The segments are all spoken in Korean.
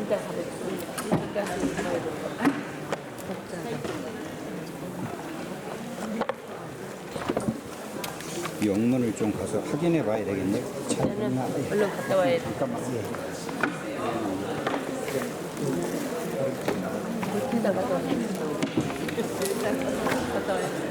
진짜 가볍고. 이 영문을 좀 가서 확인해 봐야 되겠네. 잘 저는 있나? 얼른 갔다 와야 돼. 잠깐만. 일단 갔다 와야 돼. 갔다 와야 돼.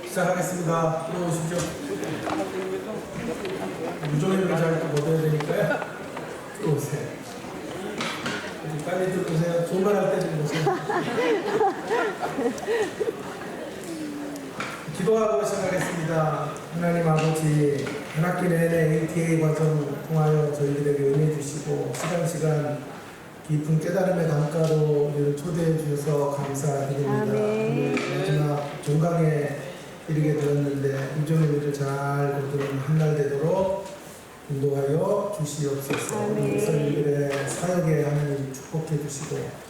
시작하겠습니다. 들어오시죠. 무종의 의자를 또 못해야 되니까요. 들어오세요. 빨리 들어오세요. 좋은 말 할 때 좀 오세요. 기도하고 시작하겠습니다. 하나님 아버지, 한 학기 내내 ATA 과정 통하여 저희들에게 은혜 주시고 시간 깊은 깨달음의 강가로 우리를 초대해 주셔서 감사드립니다. 오늘 마지막 종강에 이르게 되었는데 우정의 일을 잘 거두는 한날 되도록 인도하여 주시옵소서. 우리 선생님들의 사역에 하나님 축복해 주시고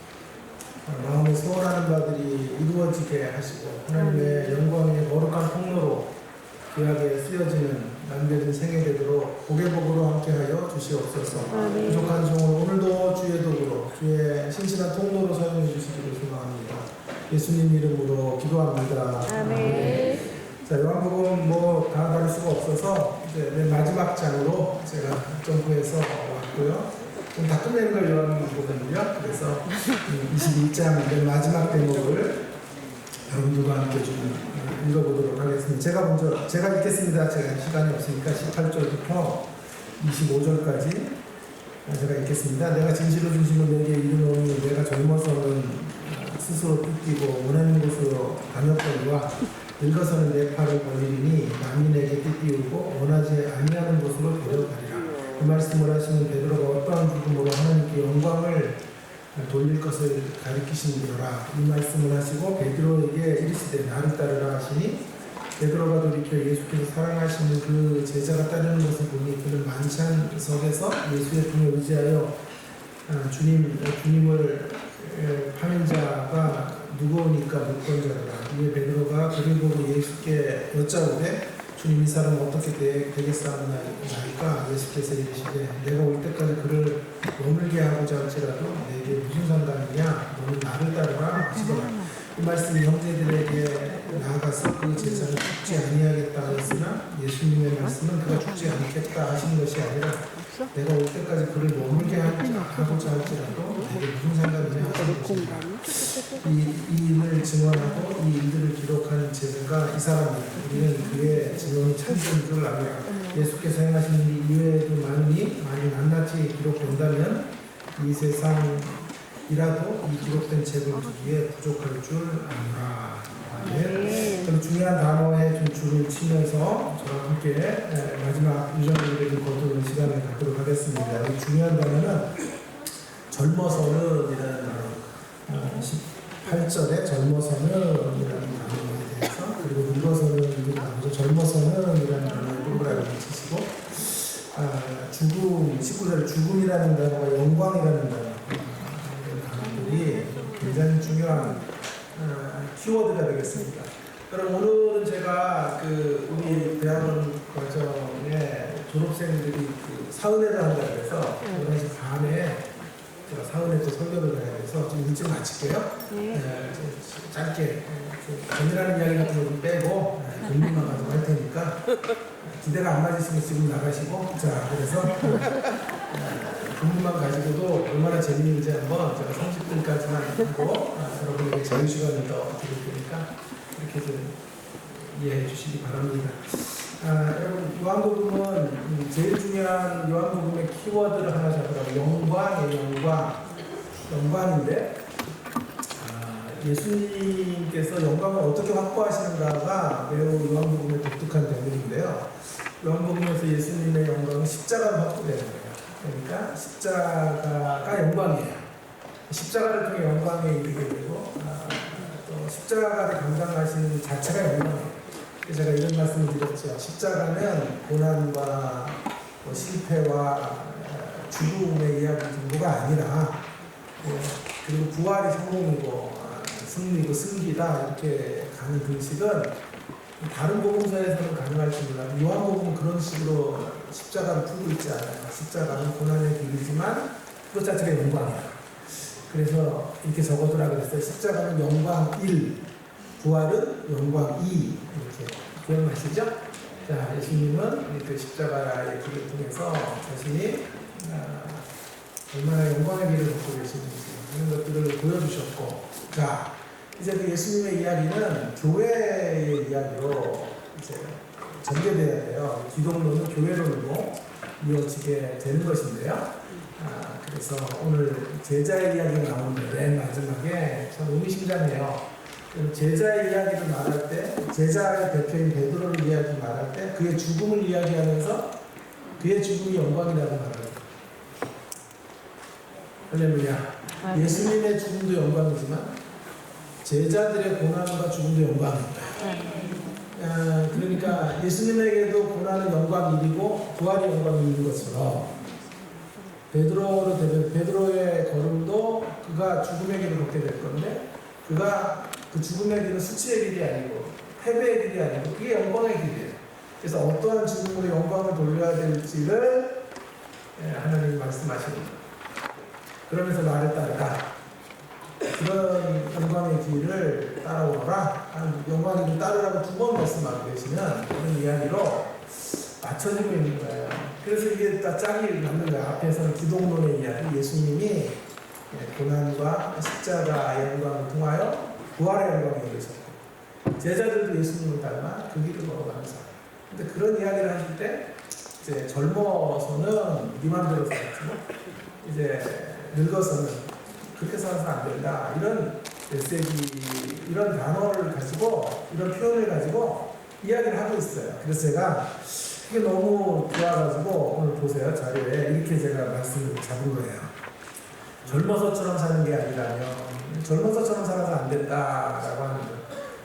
마음에 소원하는 바들이 이루어지게 하시고 하나님의 영광의 거룩한 통로로 귀하게 쓰여지는 남겨진 생애 되도록 고개복으로 함께하여 주시옵소서. 부족한 종을 오늘도 주의 도구로 주의 신실한 통로로 사용해 주시기를 소망합니다. 예수님 이름으로 기도합니다. 아멘. 자, 요한복음 뭐 다 다룰 수가 없어서 이제 맨 마지막 장으로 제가 점프해서 왔고요. 좀 다 끝내는 걸 요한복음은요. 그래서 22장 맨 마지막 대목을 여러분들과 함께 좀 읽어보도록 하겠습니다. 제가 읽겠습니다. 제가 시간이 없으니까 18절부터 25절까지 제가 읽겠습니다. 내가 진실로 중심을 내게 이르노니 내가 젊어서는 스스로 뜯기고 원하는 곳으로 다녔거니와 늙어서는 내 팔을 벌리니 만민에게 뜯기우고 원하지 아니하는 곳으로 데려가리라. 그 말씀을 하시는 베드로가 어떠한 죽음으로 하나님께 영광을 돌릴 것을 가리키시니라. 이 말씀을 하시고 베드로에게 이르시되 나를 따르라 하시니 베드로가 돌이켜 예수께서 사랑하시는 그 제자가 따르는 것을 보니 그는 만찬석에서 예수의 품에 의지하여 주님을 파는 자가 누구오니까 묻던 자라. 이에 베드로가 그를 보고 예수께 여짜오되 주님 이 사람 어떻게 되겠사옵나이까. 예수께서 이르시되 내가 올 때까지 그를 머물게 하고자 할지라도 내게 무슨 상관이냐. 너는 나를 따르라 하시더라. 이 말씀이 형제들에게 나아가서 그 제자는 죽지 아니하겠다 하였으나 예수님의 말씀은 그가 죽지 않겠다 하신 것이 아니라 내가 올 때까지 그를 머물게 하고자 할지라도 내게 무슨 상관이냐 하신 것입니다. 이 일을 증언하고 이 일들을 기록하는 제자가 이 사람이다. 우리는 그의 증언이 참된 줄 압니다. 예수께서 행하신 일 이외에도 많이 낱낱이 기록된다면 이 세상이라도 이 기록된 책을 두기에 부족할 줄 압니다. 네. 중요한 단어에 좀 줄을 치면서 저와 함께 마지막 유전자들을 거두는 시간을 갖도록 하겠습니다. 이 중요한 단어는 젊어서는이라는 단어, 18절에 젊어서는이라는 단어에 대해서, 그리고 늙어서는 나오죠. 젊어서는이라는 단어에 동그라미를 치시고, 죽음, 19절 죽음이라는 단어와 영광이라는 단어, 이런 단어들이 굉장히 중요한 키워드가 되겠습니다. 그럼 오늘은 제가 우리 대학원 과정에 졸업생들이 사은회를 한다 그래서 11시 반에 제가 사은회 또 설교를 해야 돼서 좀 일찍 마칠게요. 좀 짧게 좀 재미나는 이야기 같은 거 좀 빼고 공부만 가지고 할 테니까 기대가 안 맞으시면 지금 나가시고 자 그래서 공부만 가지고도 얼마나 재미있는지 한번 제가 30분까지만 하고 여러분에게 자유시간을 더 드릴 테니까 이렇게 좀 이해해 주시기 바랍니다. 여러분 요한복음은 제일 중요한 요한복음의 키워드를 하나 잡으라고 영광인데 예수님께서 영광을 어떻게 확보하시는가가 매우 요한복음의 독특한 대목인데요. 요한복음에서 예수님의 영광은 십자가로 확보되는 거예요. 그러니까 십자가가 영광이에요. 십자가를 통해 영광에 이르게 되고 또 십자가를 감당하시는 자체가 영광이에요. 그래서 제가 이런 말씀을 드렸죠. 십자가는 고난과 실패와 죽음의 이야기 정도가 아니라 그리고 부활이 성공이고 승리고 승기다 이렇게 가는 글식은 다른 복음서에서는 가능할지 몰라도 요한복음은 그런 식으로 십자가를 풀고 있지 않아요. 십자가는 고난의 길이지만 그것 자체가 영광이야. 그래서 이렇게 적어두라 그랬어요. 십자가는 영광 1, 부활은 영광 2 이렇게 기억나시죠? 자, 예수님은 그 십자가의 길을 통해서 자신이 얼마나 영광의 길을 걷고 계시는지 이런 것들을 보여주셨고, 자 이제 그 예수님의 이야기는 교회의 이야기로 이제 전개돼야 돼요. 기독론은 교회론으로 이어지게 되는 것인데요. 그래서 오늘 제자의 이야기가 나오는데 맨 마지막에 참 의미심장해요. 제자의 이야기를 말할 때, 제자의 대표인 베드로를 이야기 말할 때 그의 죽음을 이야기하면서 그의 죽음이 영광이라고 말합니다. 할렐루야. 예수님의 죽음도 영광이지만 제자들의 고난과 죽음도 영광입니다. 그러니까 예수님에게도 고난은 영광이고 부활이 영광인 것처럼 베드로의 걸음도 그가 죽음의 길을 걷게 될 건데 그가 그 죽음의 길은 수치의 길이 아니고 패배의 길이 아니고 그게 영광의 길이에요. 그래서 어떠한 죽음으로 영광을 돌려야 될지를 하나님이 말씀하십니다. 그러면서 나를 따르라. 그런 영광의 길을 따라오너라. 영광의 길을 따르라고 2번 말씀하고 계시면 그런 이야기로 맞춰지고 있는 거예요. 그래서 이게 딱 짝이 맞는 거예요. 앞에서는 기독론의 이야기, 예수님이 고난과 십자가의 영광을 통하여 부활의 영광에 이르셨고 제자들도 예수님을 닮아 그 길을 걸어가면서 근데 그런 이야기를 하실 때 이제 젊어서는 네 맘대로 살았지만 이제 늙어서는 그렇게 살아서 안 된다. 이런 메시지, 이런 단어를 가지고, 이런 표현을 가지고 이야기를 하고 있어요. 그래서 제가 이게 너무 좋아가지고 오늘 보세요. 자료에 이렇게 제가 말씀을 잡은 거예요. 젊어서처럼 사는 게 아니라면 젊어서처럼 살아서 안 된다라고 하는 거.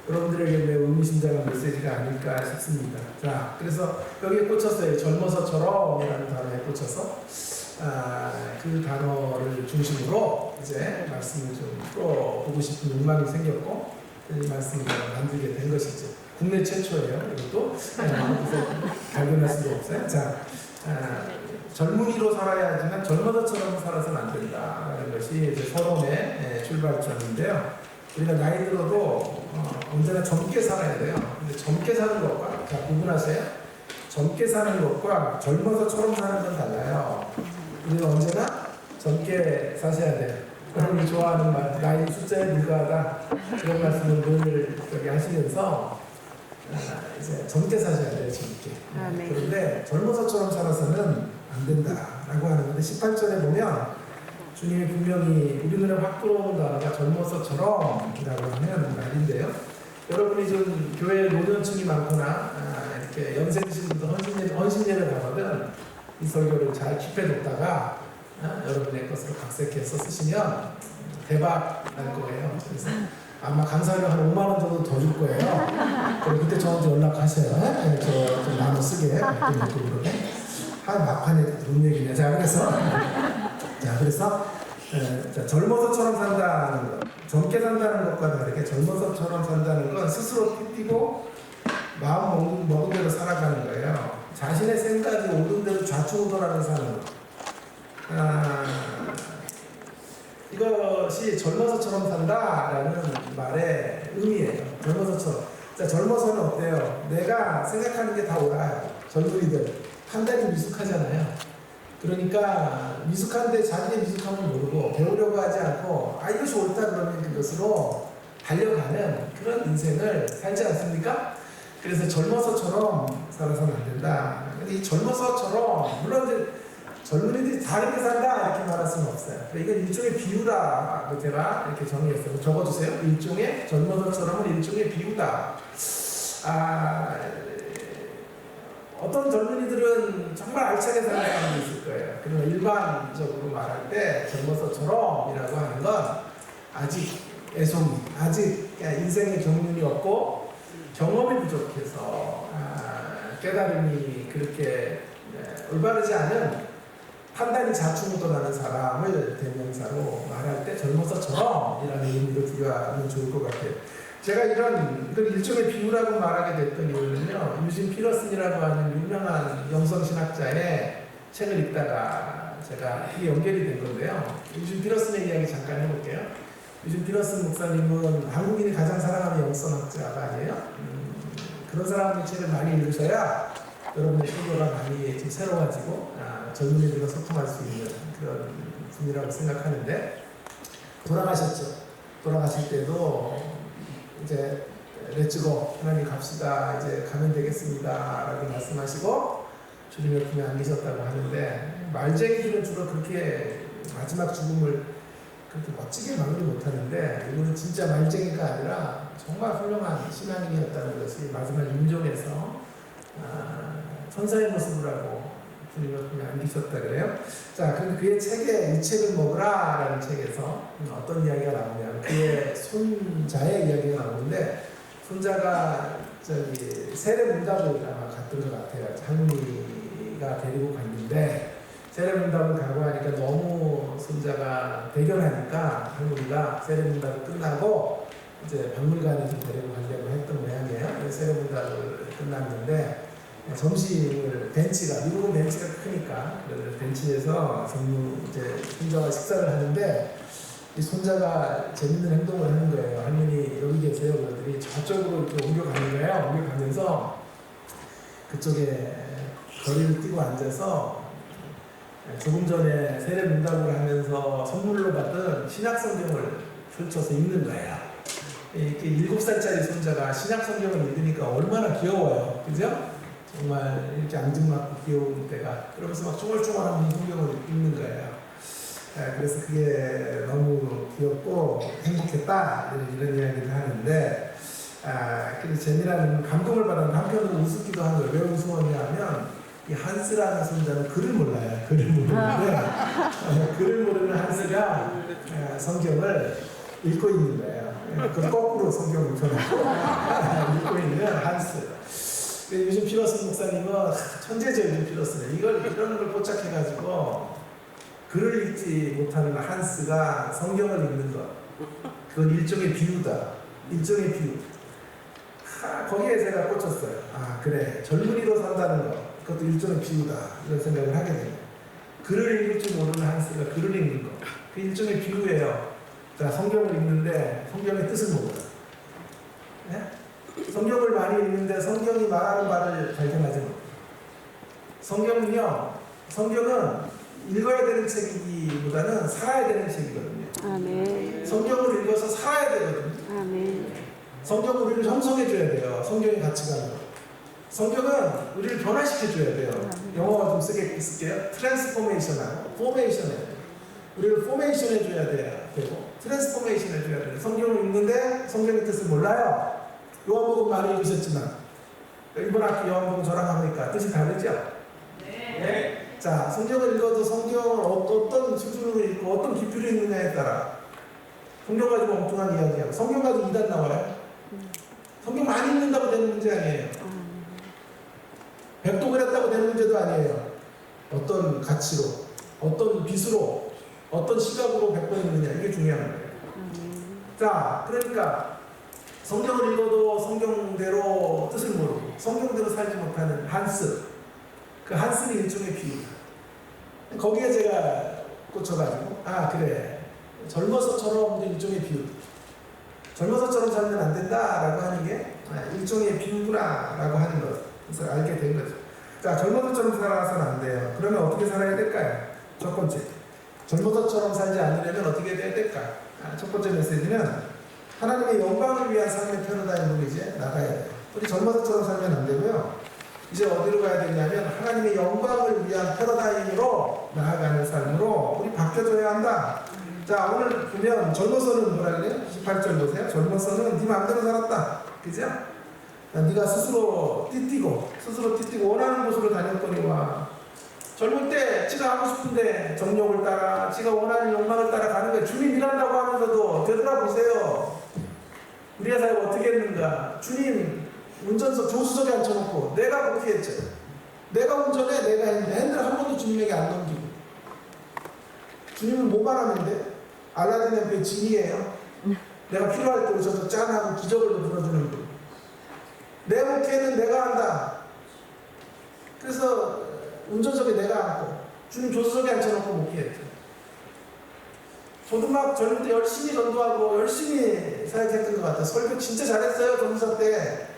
여러분들에게 매우 의미심장한 메시지가 아닐까 싶습니다. 자, 그래서 여기에 꽂혔어요. 젊어서처럼이라는 단어에 꽂혀서 그 단어를 중심으로 이제 말씀을 좀 풀어보고 싶은 욕망이 생겼고 이 말씀을 만들게 된 것이죠. 국내 최초예요. 이것도 발견할 수가 없어요. 자, 젊은이로 살아야 하지만 젊어서처럼 살아서는 안 된다라는 것이 이제 서론의 출발점인데요. 우리가 나이 들어도 언제나 젊게 살아야 돼요. 근데 젊게 사는 것과 자 구분하세요. 젊게 사는 것과 젊어서처럼 사는 건 달라요. 우리는 언제나 젊게 사셔야 돼요. 여러분이 좋아하는 말, 나이 숫자에 불과하다. 그런 말씀을 늘 여기 하시면서 이제 젊게 사셔야 돼요, 젊게. 그런데 젊어서처럼 살아서는 안 된다라고 하는 건데 18절에 보면 주님이 분명히 우리 눈에 확 들어오는 단어가 젊어서처럼 이라고 하는 말인데요. 여러분이 좀 교회 노년층이 많거나 이렇게 연세 드신 분들 헌신예를 가거든 이 설교를 잘 킵해뒀다가 여러분의 것으로 각색해서 쓰시면 대박 날 거예요. 그래서 아마 강사료 한 5만 원 정도 더 줄 거예요. 그럼 그때 저한테 연락하세요. 네, 저 좀 나눠 쓰게. 막판에 돈 얘기네. 자, 그래서 자, 젊어서처럼 산다는 것, 젊게 산다는 것과 다르게 젊어서처럼 산다는 건 스스로 피 뛰고 마음 먹은 대로 살아가는 거예요. 자신의 생각이 옳은 대로 좌충우돌하는 사는 것. 이것이 젊어서처럼 산다라는 말의 의미예요. 젊어서처럼. 자, 젊어서는 어때요? 내가 생각하는 게 다 옳아요. 젊은이들 판단이 미숙하잖아요. 그러니까 미숙한데 자기의 미숙함을 모르고 배우려고 하지 않고 이것이 옳다 그러면 그것으로 달려가는 그런 인생을 살지 않습니까? 그래서 젊어서처럼 살아서는 안 된다. 근데 이 젊어서처럼 물론 이제 젊은이들이 다르게 산다 이렇게 말할 수는 없어요. 이건 일종의 비유다. 제가 이렇게 정리했어요. 적어주세요. 일종의 젊어서처럼은 일종의 비유다. 어떤 젊은이들은 정말 알차게 사는 사람도 있을 거예요. 그러나 일반적으로 말할 때 젊어서처럼이라고 하는 건 아직 애송이, 아직 인생의 경륜이 없고 경험이 부족해서 깨달음이 그렇게 올바르지 않은 판단이 자충우돌하는 사람을 대명사로 말할 때 젊어서처럼이라는 의미로 들어가면 좋을 것 같아요. 제가 이걸 일종의 비유라고 말하게 됐던 이유는요, 유진 피러슨이라고 하는 유명한 영성신학자의 책을 읽다가 제가 이게 연결이 된 건데요. 유진 피러슨의 이야기 잠깐 해볼게요. 유진 피러슨 목사님은 한국인이 가장 사랑하는 영성학자가 아니에요? 그런 사람의 책을 많이 읽으셔야 여러분의 신도가 많이 새로워지고 젊은이들과 소통할 수 있는 그런 분이라고 생각하는데, 돌아가셨죠. 돌아가실 때도 이제 렛츠고 하나님 갑시다, 이제 가면 되겠습니다 라고 말씀하시고 주님 옆에 앉으셨다고 하는데, 말쟁이들은 주로 그렇게 마지막 죽음을 그렇게 멋지게 마무리 못하는데 이거는 진짜 말쟁이가 아니라 정말 훌륭한 신앙인이었다는 것이 마지막 임종에서 천사의 모습을 하고 주님 옆에 앉으셨다 그래요. 자, 그런데 그의 책에 이 책을 먹으라 라는 책에서 어떤 이야기가 나오냐면 그의 손자의 이야기가 나오는데, 손자가 세례 문답을 아마 갔던 것 같아요. 할머니가 데리고 갔는데 세례 문답을 가고 하니까 너무 손자가 대견하니까 할머니가 세례 문답을 끝나고 이제 박물관에 좀 데리고 가려고 했던 모양이에요. 세례 문답을 끝났는데 점심을 미국은 벤치가 크니까 벤치에서 이제 손자와 식사를 하는데 이 손자가 재밌는 행동을 하는 거예요. 할머니 여기 계세요. 그러더니 저쪽으로 이렇게 옮겨가는 거예요. 옮겨가면서 그쪽에 거리를 뛰고 앉아서 조금 전에 세례 문답을 하면서 선물로 받은 신약 성경을 펼쳐서 읽는 거예요. 이렇게 7살짜리 손자가 신약 성경을 읽으니까 얼마나 귀여워요. 그죠? 정말 이렇게 앙증맞고 귀여운 때가, 그러면서 막 쪼글쪼글한 성경을 읽는 거예요. 그래서 그게 너무 귀엽고 행복했다 이런 이야기를 하는데, 그래서 재미나는 감동을 받았는데 한편으로 우습기도 한 거예요. 왜 우스웠냐면 이 한스라는 손자는 글을 몰라요. 글을 모르는데 글을 모르는 한스가 성경을 읽고 있는 거예요. 그걸 거꾸로 성경을 펴놓고 읽고 있는 한스. 요즘 피러슨 목사님은 천재죠. 요즘 피러슨은 이런 걸 포착해가지고 글을 읽지 못하는 한스가 성경을 읽는 것, 그건 일종의 비유다. 일종의 비유. 거기에 제가 꽂혔어요. 그래, 젊은이로 산다는 것, 그것도 일종의 비유다, 이런 생각을 하게 됩니다. 글을 읽을 줄 모르는 한스가 글을 읽는 것, 그 일종의 비유예요. 자, 성경을 읽는데 성경의 뜻을 모르다. 네? 성경을 많이 읽는데 성경이 말하는 말을 발견하지 못해요. 성경은 읽어야 되는 책이기보다는 살아야 되는 책이거든요. 아멘. 성경을 읽어서 살아야 되거든요. 아멘. 성경은 우리를 형성해줘야 돼요. 성경의 가치관을. 성경은 우리를 변화시켜줘야 돼요. 영어가 좀 쓸게요. 트랜스포메이션하고 포메이션 해야 돼요. 우리를 포메이션 해줘야 되고 트랜스포메이션 해줘야 돼요. 성경을 읽는데 성경의 뜻을 몰라요. 요한복음 많이 읽으셨지만 이번 학기 요한복음 저랑 하니까 뜻이 다르죠? 네. 자, 성경을 읽어도 성경을 어떤 수준으로 읽고 어떤 깊이로 읽느냐에 따라 성경 가지고 엉뚱한 이야기하고 성경 가지고 이단 나와요. 성경 많이 읽는다고 되는 문제 아니에요. 백독을 했다고 되는 문제도 아니에요. 어떤 가치로, 어떤 빛으로, 어떤 시각으로 베고 있느냐, 이게 중요한 거예요. 자, 그러니까 성경을 읽어도 성경대로 뜻을 모르고 성경대로 살지 못하는 한스, 그 한스는 일종의 비유다. 거기에 제가 꽂혀가지고 아 그래, 젊어서처럼 일종의 비유, 젊어서처럼 살면 안 된다라고 하는 게 일종의 비유구나라고 하는 것을 알게 된 거죠. 자, 젊어서처럼 살아서는 안 돼요. 그러면 어떻게 살아야 될까요? 첫 번째, 젊어서처럼 살지 않으려면 어떻게 돼야 될까? 첫 번째 메시지는 하나님의 영광을 위한 삶의 패러다임으로 이제 나가야 돼요. 우리 젊어서처럼 살면 안 되고요. 이제 어디로 가야 되냐면 하나님의 영광을 위한 패러다임으로 나아가는 삶으로 우리 바뀌어져야 한다. 자, 오늘 보면 젊어서는 뭐라 그래요? 18절 보세요. 젊어서는 네 마음대로 살았다. 그죠? 네가 스스로 띠뛰고 원하는 곳으로 다녔거니와. 젊을 때 지가 하고 싶은데 정욕을 따라 지가 원하는 욕망을 따라 가는 거예요. 주님 일한다고 하면서도 되돌아보세요. 우리의 사역 어떻게 했는가? 주님 운전석 조수석에 앉혀놓고 내가 복귀했죠. 내가 운전해, 내가 했는데 핸들 한 번도 주님에게 안 넘기고. 주님은 뭐 바라는데? 알라딘 램프의 진이에요. 내가 필요할 때 오셔서 짠하고 기적을 불어주는 분. 내 목회는 내가 한다. 그래서 운전석에 내가 앉고 주님 조수석에 앉혀놓고 목회했죠. 저도 막 젊을 때 열심히 전도하고 열심히 사역했던 것 같아요. 설교 진짜 잘했어요. 전도사 때.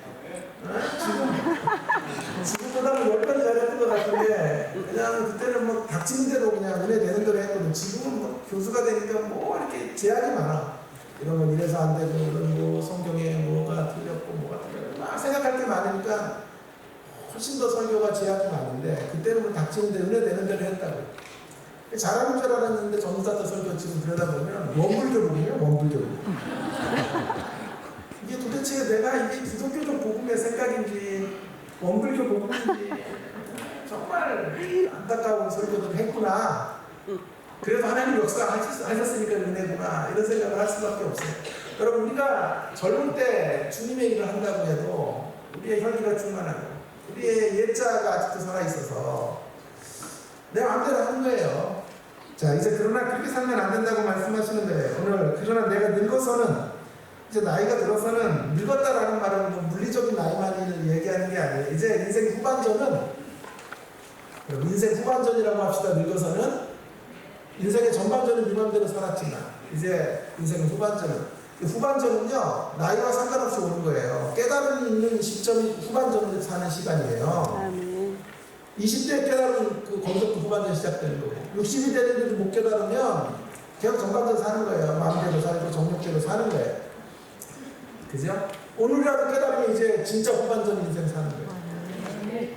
지금보다 10배는 잘했던 것 같은데 그냥 그때는 뭐 닥치는 대로 그냥 은혜 되는 대로 했거든. 지금은 뭐 교수가 되니까 뭐 이렇게 제약이 많아. 이런 건 이래서 안 되고 이런 뭐 성경에 뭐가 틀렸고 뭐가 틀렸고 막 생각할 게 많으니까 훨씬 더 설교가 제약이 많은데 그때는 뭐 닥치는 대로 은혜 되는 대로 했다고. 잘하는 줄 알았는데 전도사 때 설교 지금 들여다보면 원불교복이에요. 원불교복. 이게 도대체 내가 이게 기독교적 복음의 생각인지 원불교 복음인지 정말 안타까운 설교들을 했구나. 그래도 하나님 역사하셨으니까 은혜구나 이런 생각을 할 수밖에 없어요. 여러분, 우리가 젊을 때 주님의 일을 한다고 해도 우리의 혈기가 충만하고 우리의 옛자가 아직도 살아있어서 내 마음대로 하는 거예요. 자, 이제 그러나 그렇게 살면 안 된다고 말씀하시는 거예요. 오늘 그러나 내가 늙어서는, 이제 나이가 들어서는, 늙었다라는 말은 뭐 물리적인 나이만을 얘기하는 게 아니에요. 이제 인생 후반전이라고 합시다. 늙어서는 인생의 전반전은 네 맘대로 살았지만 이제 인생의 후반전은요 나이와 상관없이 오는 거예요. 깨달음이 있는 시점이 후반전을 사는 시간이에요. 20대 깨달으면 거기서부터 후반전 시작되는 거예요. 60이 되는데도 못 깨달으면 계속 전반전 사는 거예요. 마음대로 살고 정욕대로 사는 거예요. 그죠? 오늘이라도 깨달으면 이제 진짜 후반전 인생 사는 거예요.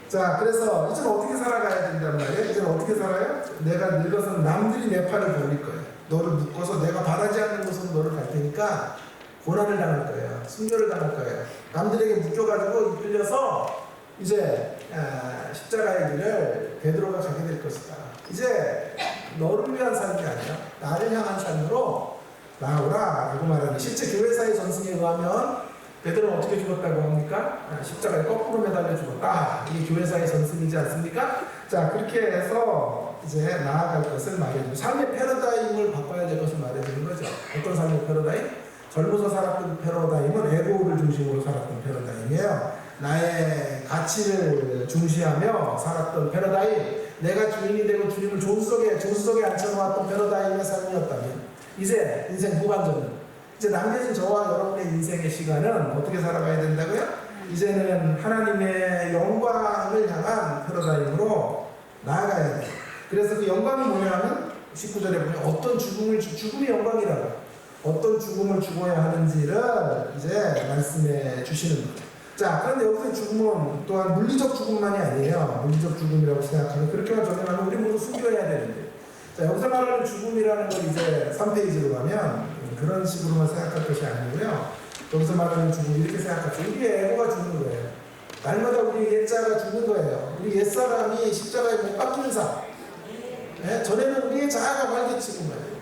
자, 그래서 이제는 어떻게 살아가야 된단 말이에요? 이제는 어떻게 살아요? 내가 늙어서는 남들이 내 팔을 벌릴 거예요. 너를 묶어서 내가 바라지 않는 곳으로 너를 갈 테니까 고난을 당할 거예요. 순교를 당할 거예요. 남들에게 묶여가지고 이끌려서 이제 십자가의 길을 베드로가 가게 될 것이다. 이제 너를 위한 삶이 아니라 나를 향한 삶으로 나오라 라고 말하는, 실제 교회사의 전승에 의하면 베드로는 어떻게 죽었다고 합니까? 십자가에 거꾸로 매달려 죽었다. 이게 교회사의 전승이지 않습니까? 자, 그렇게 해서 이제 나아갈 것을 말해주고 삶의 패러다임을 바꿔야 될 것을 말해주는 거죠. 어떤 삶의 패러다임? 젊어서 살았던 패러다임은 에고를 중심으로 살았던 패러다임이에요. 나의 가치를 중시하며 살았던 패러다임, 내가 주인이 되고 주님을 조수석에 앉혀놓았던 패러다임의 삶이었다면 이제 인생 후반전은, 이제 남겨진 저와 여러분의 인생의 시간은 어떻게 살아가야 된다고요? 이제는 하나님의 영광을 향한 패러다임으로 나아가야 돼요. 그래서 그 영광이 뭐냐면 19절에 보면 어떤 죽음이 영광이라고, 어떤 죽음을 죽어야 하는지를 이제 말씀해 주시는 거예요. 자, 그런데 여기서 죽음은 또한 물리적 죽음만이 아니에요. 물리적 죽음이라고 생각하면 그렇게만 정의하면 우리 모두 숨겨야 되는데, 자, 여기서 말하는 죽음이라는 걸 이제 3페이지로 가면 그런 식으로만 생각할 것이 아니고요. 여기서 말하는 죽음 이렇게 생각하죠. 우리의 에고가 죽는 거예요. 날마다 우리 옛자가 죽는 거예요. 우리 옛사람이 십자가에 못 박히는 삶. 네? 전에는 우리의 자아가 활개치고 말이에요.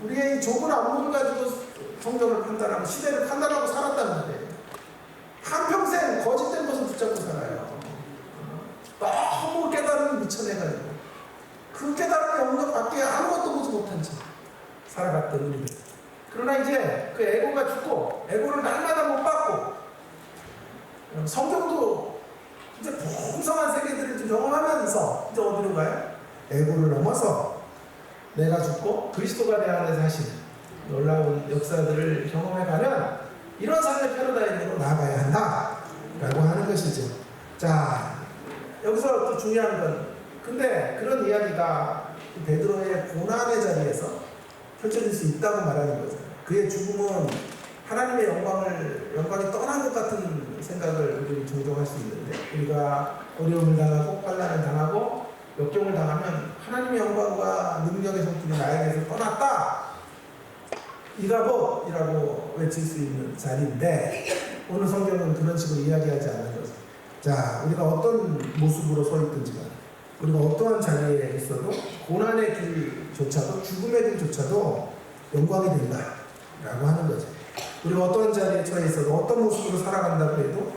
우리의 이 좁은 안목을 가지고 성경을 판단하고 시대를 판단하고 살았단 말이에요. 한평생 거짓된 것을 붙잡고 살아요. 너무 깨달음을 미쳐내가지고 그 깨달음의 영역밖에 아무것도 보지 못한 채 살아갔던 우리들. 그러나 이제 그 에고가 죽고 에고를 날마다 못 받고 성경도 이제 풍성한 세계들을 좀 경험하면서 이제 어디로 가요? 에고를 넘어서 내가 죽고 그리스도가 내 안에서 하시는 놀라운 역사들을 경험해가는 이런 삶의 패러다임으로 나아가야 한다 라고 하는 것이죠. 자, 여기서 또 중요한 건 근데 그런 이야기가 베드로의 고난의 자리에서 펼쳐질 수 있다고 말하는 거죠. 그의 죽음은 하나님의 영광이 떠난 것 같은 생각을 우리는 종종 할 수 있는데 우리가 어려움을 당하고 환난을 당하고 역경을 당하면 하나님의 영광과 능력의 손길이 나에게서 떠났다. 이라고 외칠 수 있는 자리인데 오늘 성경은 그런 식으로 이야기하지 않는 거죠. 자, 우리가 어떤 모습으로 서 있든지 우리가 어떠한 자리에 있어도 고난의 길조차도 죽음의 길조차도 영광이 된다 라고 하는 거죠. 우리가 어떤 자리에 처해 있어도 어떤 모습으로 살아간다고 해도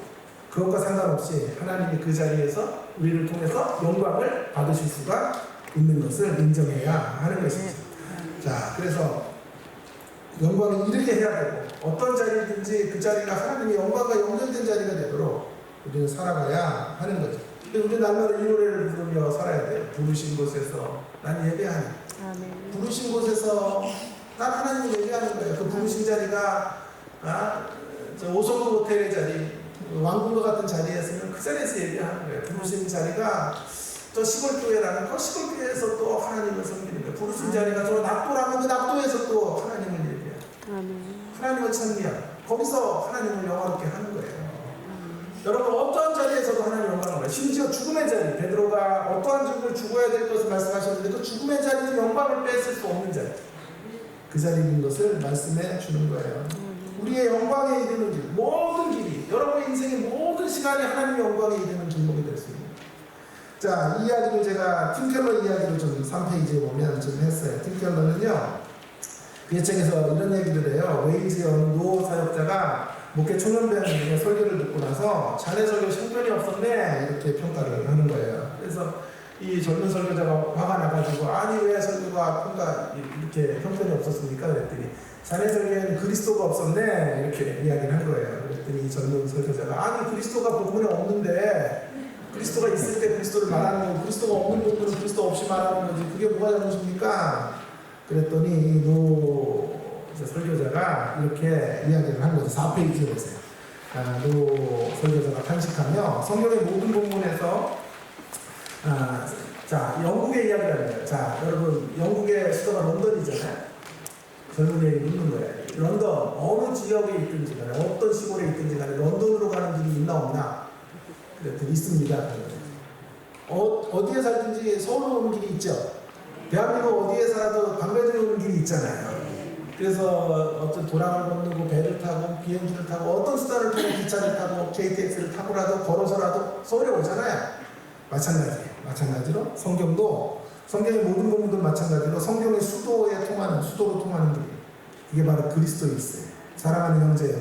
그것과 상관없이 하나님이 그 자리에서 우리를 통해서 영광을 받으실 수가 있는 것을 인정해야 하는 것이죠. 자, 그래서 영광을 이르게 해야 되고 어떤 자리든지 그 자리가 하나님의 영광과 연결된 자리가 되도록 우리는 살아가야 하는 거죠. 우리 날마다 이 노래를 부르며 살아야 돼요. 부르신 곳에서 난 예배하니. 부르신 곳에서 난 하나님을 예배하는 거예요. 그 부르신 자리가 저 5성급 호텔의 자리, 왕궁과 같은 자리에서는 그 자리에서 예배하는 거예요. 부르신 자리가 저 시골교회라는 그 시골교회에서 또 하나님을 섬기는 거예요. 부르신 자리가 저 낙도라면 그 낙도에서 또 하나님을 예배해요. 하나님을 찬미하고 거기서 하나님을 영화롭게 하는 거예요. 여러분 어떠한 자리에서도 하나님 영광을 받아요. 심지어 죽음의 자리, 베드로가 어떠한 죽음을 죽어야 될 것을 말씀하셨는데 그 죽음의 자리는 영광을 뺏을 수 없는 자리. 그 자리인 것을 말씀해 주는 거예요. 우리의 영광에 이르는 길, 모든 길이, 여러분의 인생의 모든 시간이 하나님의 영광에 이르는 길목이 될 수 있는 거예요. 자, 이 이야기도 제가 팀켈러 이야기를 좀 3페이지에 보면 좀 했어요. 팀켈러는요, 그 책에서 이런 얘기를 해요. 웨일즈의 어느 노 사역자가 목회 초년배의 설교를 듣고 나서 자네 설교 형편이 없었네 이렇게 평가를 하는 거예요. 그래서 이 젊은 설교자가 화가 나가지고 아니 왜 설교가 이렇게 형편이 없었습니까? 그랬더니 자네 설교에는 그리스도가 없었네 이렇게 이야기를 한 거예요. 그랬더니 이 젊은 설교자가 아니 그리스도가 복음에 없는데 그리스도가 있을 때 그리스도를 말하는 거고 그리스도가 없는 부분은 그리스도 없이 말하는 거지 그게 뭐가 잘못입니까? 그랬더니 이 노 설교자가 이렇게 이야기를 한 거죠. 4페이지에 보세요. 노 설교자가 탄식하며 성경의 모든 본문에서 자, 영국의 이야기를 하는 거예요. 자, 여러분 영국의 수도가 런던이잖아요. 젊은이에게 묻는 거예요. 런던 어느 지역에 있든지 간에 어떤 시골에 있든지 간에 런던으로 가는 길이 있나 없나? 그랬더니 있습니다. 어디에 살든지 서울로 오는 길이 있죠. 대한민국 어디에 살아도 방배동에 오는 길이 있잖아요. 그래서 어떤 도랑을 건너고 배를 타고 비행기를 타고 어떤 수단을 통해 기차를 타고 KTX를 타고라도 걸어서라도 서울에 오잖아요. 마찬가지로 성경의 모든 본문도 마찬가지로 성경의 수도로 통하는 길. 이게 바로 그리스도이스예요. 사랑하는 형제요.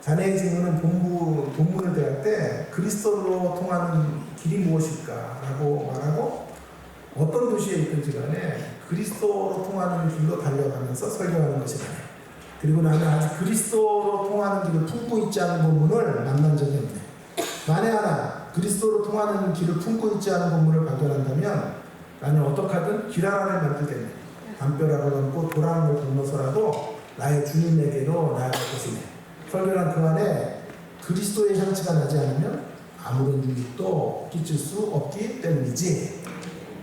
자네의 질문은 본문을 대할 때 그리스도로 통하는 길이 무엇일까라고 말하고 어떤 도시에 있든지 간에 그리스도로 통하는 길로 달려가면서 설교하는 것이다. 그리고 나는 아직 그리스도로 통하는 길을 품고 있지 않은 본문을 만난 적이 없네. 만에 하나 그리스도로 통하는 길을 품고 있지 않은 본문을 발견한다면 나는 어떻게 하든 길 하나를 만들겠네. 담벼락을 넘고 도랑을 건너서라도 나의 주님에게로 나아갈 것이네. 설교란 그 안에 그리스도의 향취가 나지 않으면 아무런 유익도 끼칠 수 없기 때문이지.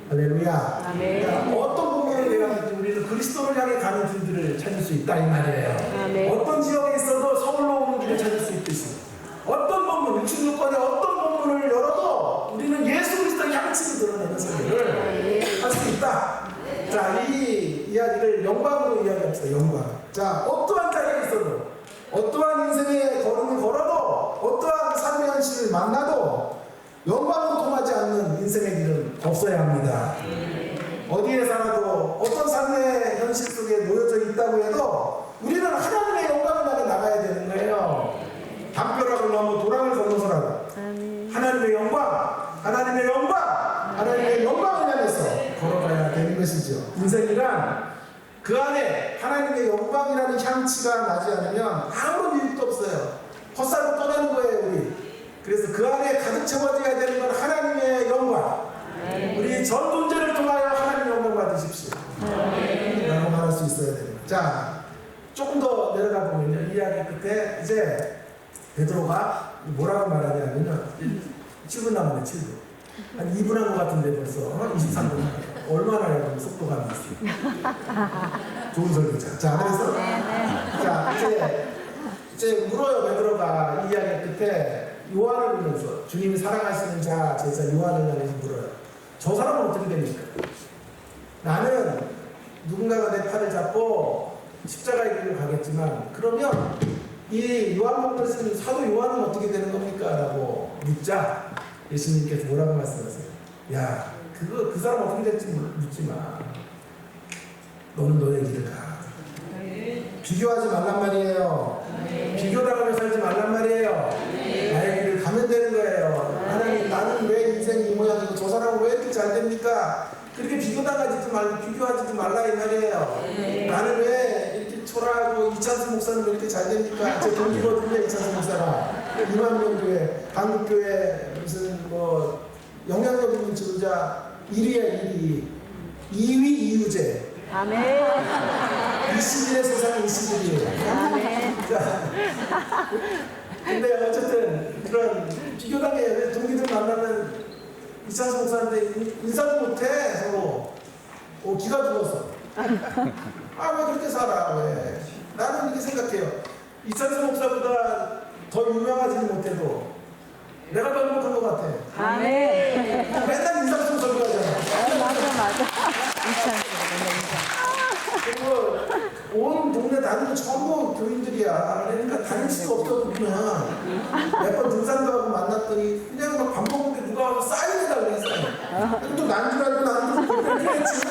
할렐루야. 그러니까 어떤 부분을 내가 우리는 그리스도를 향해 가는 길들을 찾을 수 있다 이 말이에요. 어떤 지역에 있어도 서울로 오는 길을 찾을 수 있듯이 어떤 본문, 66권의 어떤 본문을 열어도 우리는 예수 그리스도의 향취를 드러내는 설교를 할 수 있다. 자, 이 이야기를 영광으로 이야기합시다. 영광. 자, 어떠한 자리에 있어도 어떠한 인생의 걸음을 걸어도 어떠한 삶의 현실을 만나도 영광으로 통하지 않는 인생의 길은 없어야 합니다. 어디에 살아도 어떤 삶의 현실 속에 놓여져 있다고 해도 우리는 하나님의 영광을 향해 나가야 되는 거예요. 담벼락을 넘어 도랑을 건너서라도 하나님의 영광을 향해서 걸어가야 되는 것이죠. 인생이란 그 안에 향치가 나지 않으면 아무런 유익도 없어요. 헛살고 떠나는 거예요, 우리. 그래서 그 안에 가득 채워져야 되는 건 하나님의 영광. 우리 전 존재를 통하여 하나님 영광 받으십시오. 라고 말할 수 있어야 됩니다. 자, 조금 더 내려가 보면요. 이야기 끝에 이제 베드로가 뭐라고 말하냐면요. 7분 남았네, 7분. 한 2분 한 것 같은데 벌써 23분. 얼마나 여러분 속도감이 있어요. 좋은 설교자. 자, 그래서 자, 이제 물어요. 베드로가 이 이야기 끝에 요한을 보면서 주님이 사랑하시는 자, 제자 요한을 향해서 물어요. 저 사람은 어떻게 됩니까? 나는 누군가가 내 팔을 잡고 십자가의 길을 가겠지만 그러면 이 요한복음을 쓰는 사도 요한은 어떻게 되는 겁니까? 라고 묻자 예수님께서 뭐라고 말씀하세요? 야, 그 사람 어떻게 될지 묻지 마. 너는 너의 길을 가. 비교하지 말란 말이에요. 비교당하며 살지 말란 말이에요. 나의 길을 가면 되는 거예요. 하나님, 나는 왜 인생이 이 모양이고 저 사람은 왜 이렇게 잘 됩니까? 그렇게 비교당하지도 말고 비교하지도 말라 이 말이에요. 나는 왜 이렇게 초라하고 이찬수 목사는 왜 이렇게 잘 됩니까? 제 동기거든요, 이찬수 목사가. 2만 교회, 한국교회 무슨 뭐 영향력 있는 지도자 1위야 2위 이유재. 아멘. 21의 세상 21이에요. 아멘. 자, 근데 어쨌든 그런 비교당해. 동기들 만나면 이찬수 목사한테 인사도 못해 서로. 기가 죽었어. 왜 그렇게 살아? 왜? 나는 이렇게 생각해요. 이찬수 목사보다 더 유명하지는 못해도 내가 더 행복한 것 같아. 아멘. 맨날 인사 좀 설교하잖아. 맞아. 이찬수 그리고 온 동네 다니는 전부 교인들이야. 그러니까 다닐 수가 없어. 그냥 몇 번 등산도 하고 만났더니 그냥 막 밥 먹는데 누가 와서 사인해달라 그랬어요. 또 난 줄 알고 나는 또 그렇게 했지.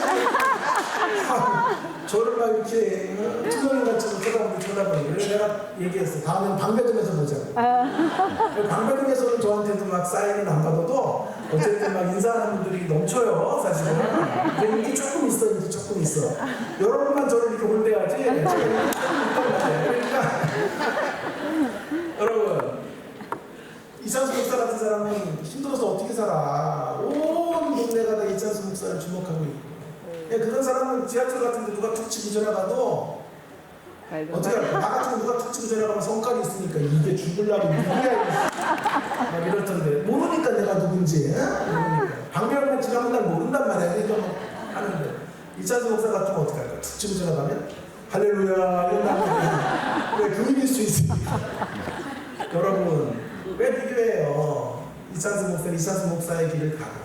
저를 막 이렇게 투명인같이 쳐다보니 그래서 내가 얘기했어. 다음엔 방배동에서 보자고. 방배동에서는 저한테도 막 사인을 안 받아도 어쨌든 막 인사하는 분들이 넘쳐요, 사실은. 인기 조금 있어. 여러분만 저를 이렇게 혼내야지. 그러니까 여러분, 이찬수 목사 같은 사람은 힘들어서 어떻게 살아? 온 동네가 다 이찬수 목사를 주목하고 있고. 그런 사람은 지하철 같은 데 누가 툭 치고 지나가도 어떻게 할까? 나 같은 거 누가 툭 치고 지나가면 성깔이 있으니까 이게 죽을라고 누구야? 막 이럴 텐데 모르니까 내가 누군지. 모르니까. 방배영만 지나면 날 모른단 말이야. 그러니까 뭐 하는데 이찬수 목사 같으면 어떻게 할까? 툭 치고 지나가면 할렐루야 이런다고. 왜 교인일 수 있으니까. 여러분 왜 비교해요? 이찬수 목사의 길을 가고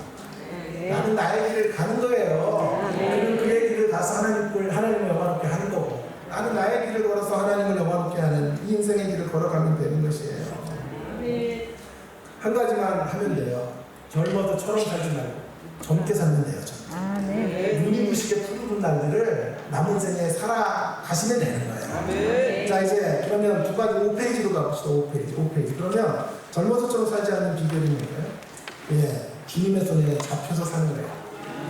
나는 나의 길을 가는 거예요. 그는 그의 길을 가서 하나님을 영화롭게 하는 거고 나는 나의 길을 걸어서 하나님을 영화롭게 하는 이 인생의 길을 걸어가면 되는 것이에요. 한 가지만 하면 돼요. 젊어도 처럼 살지 말고 젊게 살면 돼요. 눈이 부시게 푸르른 날들을 남은 생에 살아가시면 되는 거예요. 자, 이제 그러면 두 가지 5페이지로 가봅시다. 5페이지. 그러면 젊어서처럼 살지 않는 비결이 뭔가요? 주님의 손에 잡혀서 사는 거예요.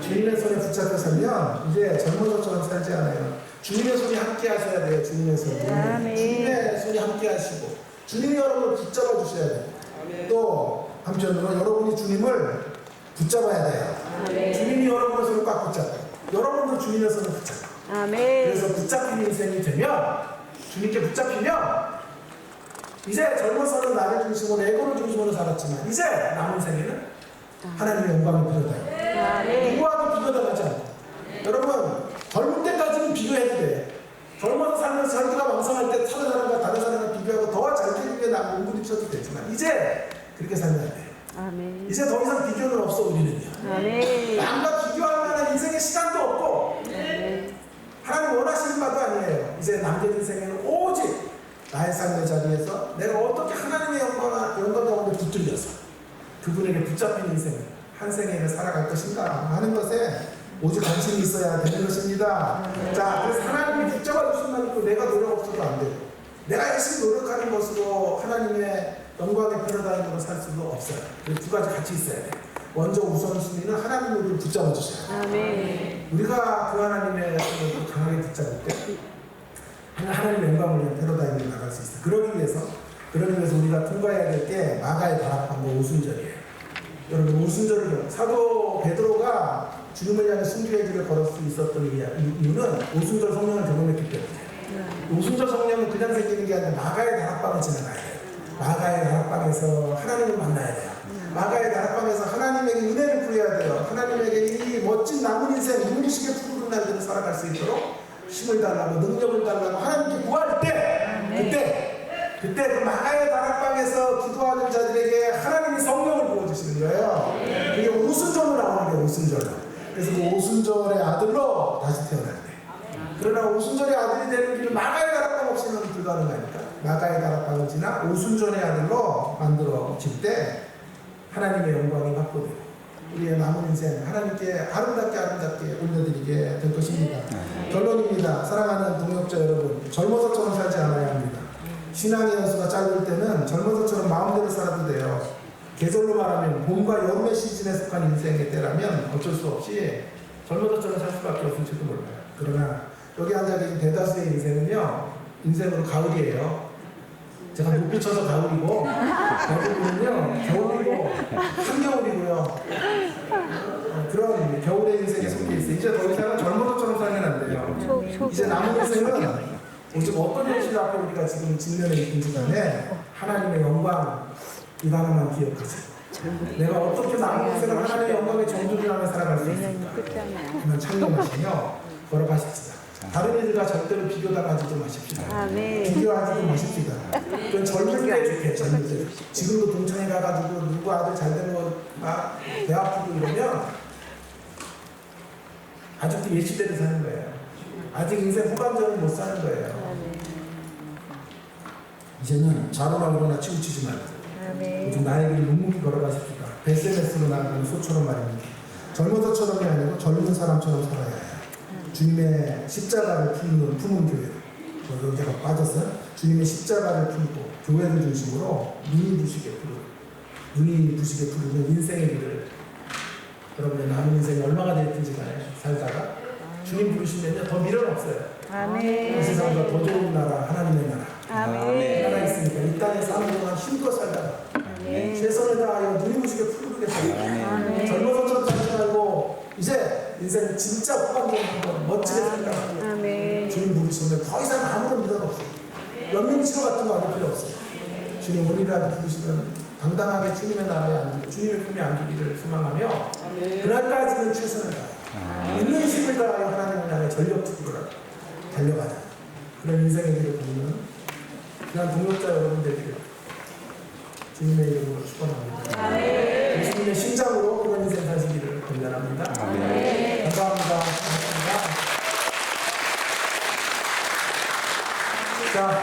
주님의 손에 붙잡혀 살면 이제 젊어서처럼 살지 않아요. 주님의 손이 함께 하셔야 돼요. 주님의 손이. 주님의 손이 함께 하시고 주님이 여러분을 붙잡아 주셔야 돼요. 또 한편으로 여러분이 주님을 붙잡아야 돼요. 주님이 여러분의 손을 꽉 붙잡아요. 여러분도 주님의 손을 붙잡아요. 그래서 붙잡힌 인생이 되면 주님께 붙잡히면 이제 젊어서는 나를 중심으로 에고를 중심으로 살았지만 이제 남은 생에는 하나님의 영광을 필요해요. 누구와도 비교당하지 않고. 여러분 젊은 때까지는 비교해도 돼. 젊어서 살면서 자기가 왕성할 때 다른 사람과 다른 사람과 비교하고 더 잘 되기 위해 나 몸부림 쳐도 되지만 이제 그렇게 살면 안 돼요. 이제 더 이상 비교는 없어. 우리는요. 남과 비교할 만한 인생의 시간도 없고 하나님 원하시는 바도 아니에요. 이제 남겨진 생에는 오직 나의 삶의 자리에서 내가 어떻게 하나님의 영광 가운데 붙들려서 그분에게 붙잡힌 인생, 한 생애를 살아갈 것인가 하는 것에 오직 관심이 있어야 되는 것입니다. 자, 그래서 하나님이 붙잡아 주신만 있고 내가 노력 없어도 안 되고 내가 열심히 노력하는 것으로 하나님의 영광의 패러다임으로 살 수도 없어요. 두 가지 같이 있어야 돼요. 먼저 우선순위는 하나님이 우리를 붙잡아 주셔야 돼요. 우리가 그 하나님의 손을 강하게 붙잡을 때 하나님의 영광을 위한 패러다임으로 나갈 수 있어요. 그러기 위해서 우리가 통과해야 될 게 마가의 다락방과 오순절이에요. 여러분, 오순절을 사도 베드로가 주님을 향해 순교의 길을 걸을 수 있었던 이유는 오순절 성령을 경험했기 때문이에요. 오순절 성령은 그냥 생기는 게 아니라 마가의 다락방을 지나가야 돼요. 마가의 다락방에서 하나님을 만나야 돼요. 마가의 다락방에서 하나님에게 은혜를 구해야 돼요. 하나님에게 이 멋진 남은 인생, 눈부시게 푸르른 날들을 살아갈 수 있도록 힘을 달라고, 능력을 달라고 하나님께 구할 때, 그때 그 마가의 다락방에서 기도하는 자들에게 하나님이 성령을 부어주시는 거예요. 그게 오순절로 나오는 게 오순절로. 그래서 그 오순절의 아들로 다시 태어날 때. 그러나 오순절의 아들이 되는 길은 마가의 다락방 없이는 불가능하니까 마가의 다락방을 지나 오순절의 아들로 만들어질 때 하나님의 영광이 확보되고 우리의 남은 인생 하나님께 아름답게 올려드리게 될 것입니다. 결론입니다. 사랑하는 동역자 여러분, 젊어서처럼 살지 않아야 합니다. 신앙의 연수가 짧을 때는 젊어서처럼 마음대로 살아도 돼요. 계절로 말하면 봄과 여름의 시즌에 속한 인생의 때라면 어쩔 수 없이 젊어서처럼 살 수밖에 없을지도 몰라요. 그러나 여기 앉아 계신 대다수의 인생은요, 인생으로 가을이에요. 제가 높이 쳐서 가을이고, 대부분은요, 겨울이고, 한겨울이고요. 그런 겨울의 인생에 속해 있어요. 이제 더 이상은 젊어서처럼 살면 안 돼요. 이제 남은 인생은 오직 어떤 현실 앞에 우리가 지금 직면해 있든지 간에 하나님의 영광, 이 단어만 기억하세요. 내가 어떻게 남은 인생을 하나님의 영광의 정주를 하며 살아갈 수 있을까? 그만 창념하시며 걸어가십시다. 다른 이들과 절대로 비교당하지도 마십시다. 비교하지도 마십시다. 그건 젊을 때 좋게, 젊을 때. 지금도 동창회 가가지고 누구 아들 잘된 거 막 배 아프고 이러면 아직도 예시대로 사는 거예요. 아직 인생 후반전을 못 사는 거예요. 이제는 자로나 일어나 치우치지 말고 요즘 나의 길을 묵묵히 걸어가십시다. 베세메스로 나가는 소처럼 말입니다. 젊어서처럼이 아니고 젊은 사람처럼 살아야 해요. 주님의 십자가를 품은 교회. 여기가 빠졌어요. 주님의 십자가를 품고 교회를 중심으로 눈이 부시게 부르는 인생의 길을 여러분의 남은 인생이 얼마가 됐든지 간에 살다가 주님 부르시면요 더 미련 없어요. 이 세상보다 더 좋은 나라, 하나님의 나라. 나라 있으니까 이 땅에 사는 동안 힘껏 살다가 최선을 다하여 눈이 부시게 푸르게 살다가 젊어서처럼 살지 말고 이제 인생 진짜 후반전에 한번 멋지게 살다가 주님 부르시면 더 이상 아무런 미련 없어요. 연명치료 같은 거 아무 필요 없어요. 주님 오늘이라도 부르시면 당당하게 주님의 나라에 앉고 주님의 품에 앉기를 소망하며 그날까지는 최선을 다하여 있는 힘을 다하여 하나님을 향해 전력 투구를 달려가자. 그런 인생의 길을 걷는 그냥 동역자 여러분들에게 주님의 이름으로 축원합니다. 예수님의 심장으로 그런 인생 사시기를 권면합니다. 감사합니다. 자.